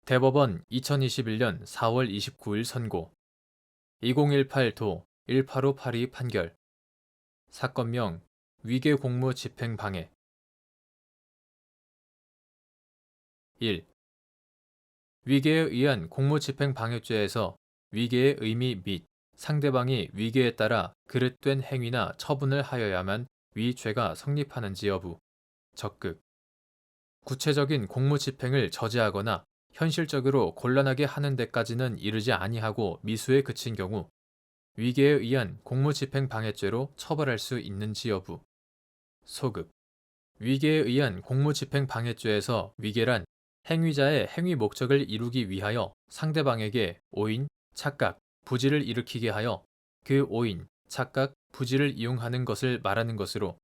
대법원 2021년 4월 29일 선고 2018도 18582 판결 사건명 위계 공무 집행 방해 1. 위계에 의한 공무 집행 방해죄에서 위계의 의미 및 상대방이 위계에 따라 그릇된 행위나 처분을 하여야만 위 죄가 성립하는지 여부 적극 구체적인 공무 집행을 저지하거나 현실적으로 곤란하게 하는 데까지는 이르지 아니하고 미수에 그친 경우 위계에 의한 공무집행 방해죄로 처벌할 수 있는지 여부. 소급. 위계에 의한 공무집행 방해죄에서 위계란 행위자의 행위 목적을 이루기 위하여 상대방에게 오인, 착각, 부지를 일으키게 하여 그 오인, 착각, 부지를 이용하는 것을 말하는 것으로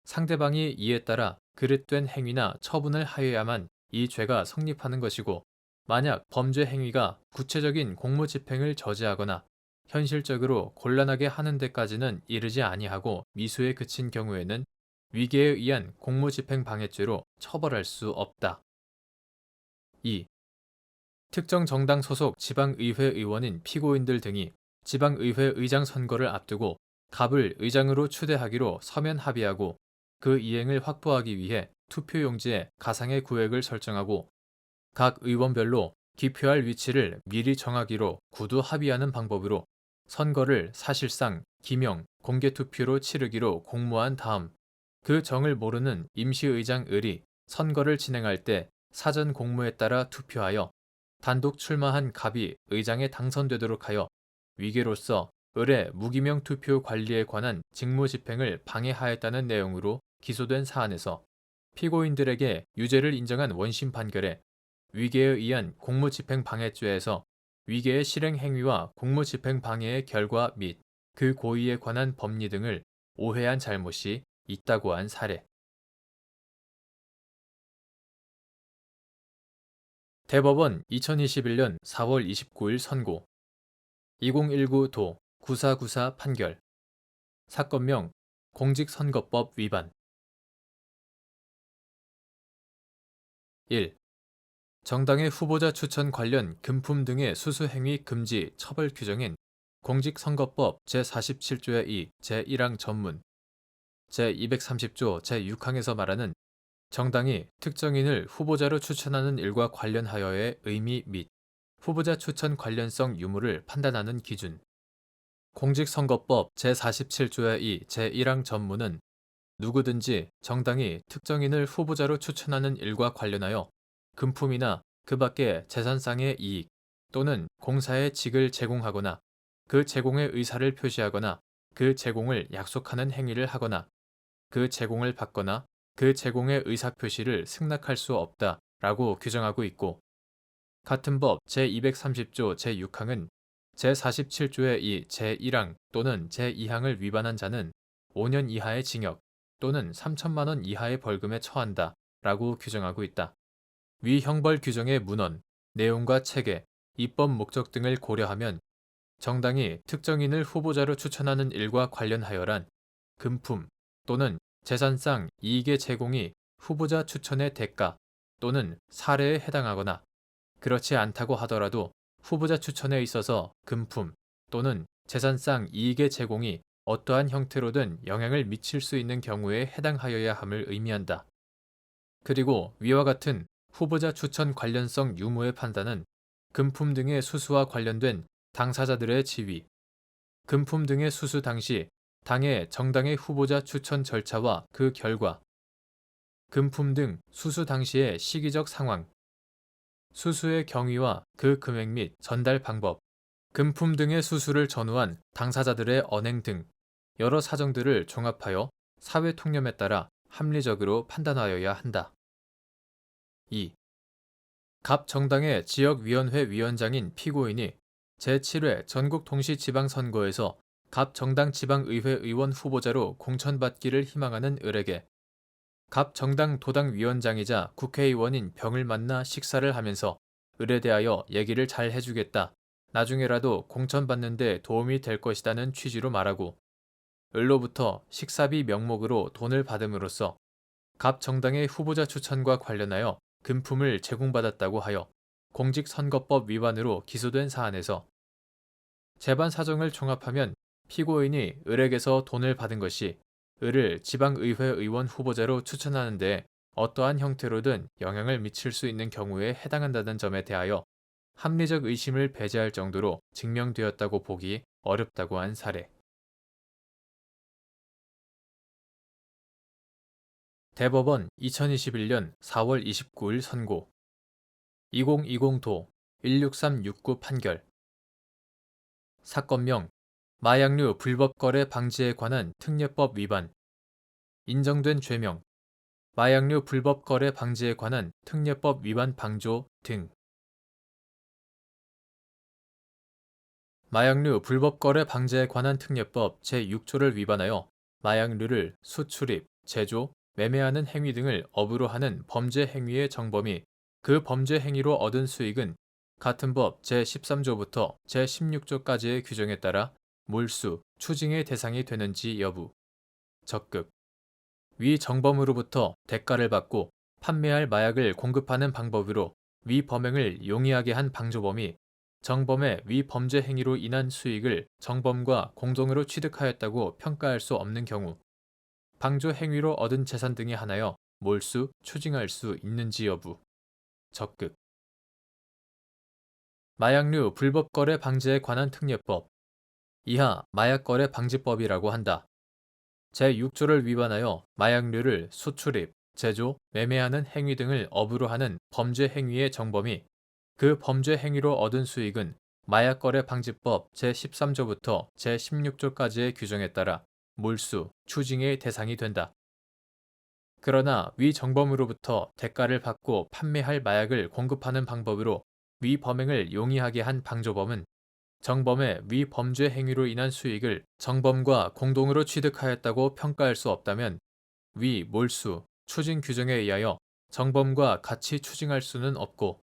상대방이 이에 따라 그릇된 행위나 처분을 하여야만 이 죄가 성립하는 것이고 만약 범죄 행위가 구체적인 공무집행을 저지하거나 현실적으로 곤란하게 하는 데까지는 이르지 아니하고 미수에 그친 경우에는 위계에 의한 공무집행 방해죄로 처벌할 수 없다. 2. 특정 정당 소속 지방의회 의원인 피고인들 등이 지방의회 의장 선거를 앞두고 갑을 의장으로 추대하기로 서면 합의하고 그 이행을 확보하기 위해 투표용지에 가상의 구획을 설정하고 각 의원별로 기표할 위치를 미리 정하기로 구두 합의하는 방법으로 선거를 사실상 기명, 공개투표로 치르기로 공모한 다음 그 정을 모르는 임시의장 을이 선거를 진행할 때 사전 공모에 따라 투표하여 단독 출마한 갑이 의장에 당선되도록 하여 위계로서 을의 무기명 투표 관리에 관한 직무 집행을 방해하였다는 내용으로 기소된 사안에서 피고인들에게 유죄를 인정한 원심 판결에 위계에 의한 공무집행 방해죄에서 위계의 실행 행위와 공무집행 방해의 결과 및 그 고의에 관한 법리 등을 오해한 잘못이 있다고 한 사례. 대법원 2021년 4월 29일 선고 2019도 9494 판결 사건명 공직선거법 위반 1. 정당의 후보자 추천 관련 금품 등의 수수행위 금지 처벌 규정인 공직선거법 제47조의 2 제1항 전문 제230조 제6항에서 말하는 정당이 특정인을 후보자로 추천하는 일과 관련하여의 의미 및 후보자 추천 관련성 유무를 판단하는 기준 공직선거법 제47조의 2 제1항 전문은 누구든지 정당이 특정인을 후보자로 추천하는 일과 관련하여 금품이나 그 밖의 재산상의 이익 또는 공사의 직을 제공하거나 그 제공의 의사를 표시하거나 그 제공을 약속하는 행위를 하거나 그 제공을 받거나 그 제공의 의사표시를 승낙할 수 없다라고 규정하고 있고 같은 법 제230조 제6항은 제47조의 2 제1항 또는 제2항을 위반한 자는 5년 이하의 징역 또는 3천만 원 이하의 벌금에 처한다 라고 규정하고 있다. 위 형벌 규정의 문헌, 내용과 체계, 입법 목적 등을 고려하면 정당이 특정인을 후보자로 추천하는 일과 관련하여란 금품 또는 재산상 이익의 제공이 후보자 추천의 대가 또는 사례에 해당하거나 그렇지 않다고 하더라도 후보자 추천에 있어서 금품 또는 재산상 이익의 제공이 어떠한 형태로든 영향을 미칠 수 있는 경우에 해당하여야 함을 의미한다. 그리고 위와 같은 후보자 추천 관련성 유무의 판단은 금품 등의 수수와 관련된 당사자들의 지위, 금품 등의 수수 당시 당의 정당의 후보자 추천 절차와 그 결과, 금품 등 수수 당시의 시기적 상황, 수수의 경위와 그 금액 및 전달 방법, 금품 등의 수수를 전후한 당사자들의 언행 등 여러 사정들을 종합하여 사회 통념에 따라 합리적으로 판단하여야 한다. 2. 갑 정당의 지역위원회 위원장인 피고인이 제7회 전국동시지방선거에서 갑 정당 지방의회 의원 후보자로 공천받기를 희망하는 을에게 갑 정당 도당위원장이자 국회의원인 병을 만나 식사를 하면서 을에 대하여 얘기를 잘 해주겠다. 나중에라도 공천받는데 도움이 될 것이다는 취지로 말하고 을로부터 식사비 명목으로 돈을 받음으로써 갑 정당의 후보자 추천과 관련하여 금품을 제공받았다고 하여 공직선거법 위반으로 기소된 사안에서 재반 사정을 종합하면 피고인이 을에게서 돈을 받은 것이 을을 지방의회 의원 후보자로 추천하는 데 어떠한 형태로든 영향을 미칠 수 있는 경우에 해당한다는 점에 대하여 합리적 의심을 배제할 정도로 증명되었다고 보기 어렵다고 한 사례. 대법원 2021년 4월 29일 선고 2020도 16369 판결 사건명 마약류 불법 거래 방지에 관한 특례법 위반 인정된 죄명 마약류 불법 거래 방지에 관한 특례법 위반 방조 등 마약류 불법 거래 방지에 관한 특례법 제6조를 위반하여 마약류를 수출입, 제조, 매매하는 행위 등을 업으로 하는 범죄 행위의 정범이 그 범죄 행위로 얻은 수익은 같은 법 제13조부터 제16조까지의 규정에 따라 몰수, 추징의 대상이 되는지 여부. 적극. 위 정범으로부터 대가를 받고 판매할 마약을 공급하는 방법으로 위 범행을 용이하게 한 방조범이 정범의 위 범죄 행위로 인한 수익을 정범과 공동으로 취득하였다고 평가할 수 없는 경우 방조 행위로 얻은 재산 등에 한하여 몰수, 추징할 수 있는지 여부. 적극. 마약류 불법 거래 방지에 관한 특례법 이하 마약거래 방지법이라고 한다. 제6조를 위반하여 마약류를 수출입, 제조, 매매하는 행위 등을 업으로 하는 범죄 행위의 정범이 그 범죄 행위로 얻은 수익은 마약거래 방지법 제13조부터 제16조까지의 규정에 따라 몰수, 추징의 대상이 된다. 그러나 위 정범으로부터 대가를 받고 판매할 마약을 공급하는 방법으로 위 범행을 용이하게 한 방조범은 정범의 위 범죄 행위로 인한 수익을 정범과 공동으로 취득하였다고 평가할 수 없다면 위 몰수, 추징 규정에 의하여 정범과 같이 추징할 수는 없고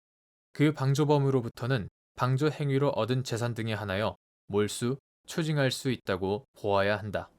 그 방조범으로부터는 방조 행위로 얻은 재산 등에 한하여 몰수, 추징할 수 있다고 보아야 한다.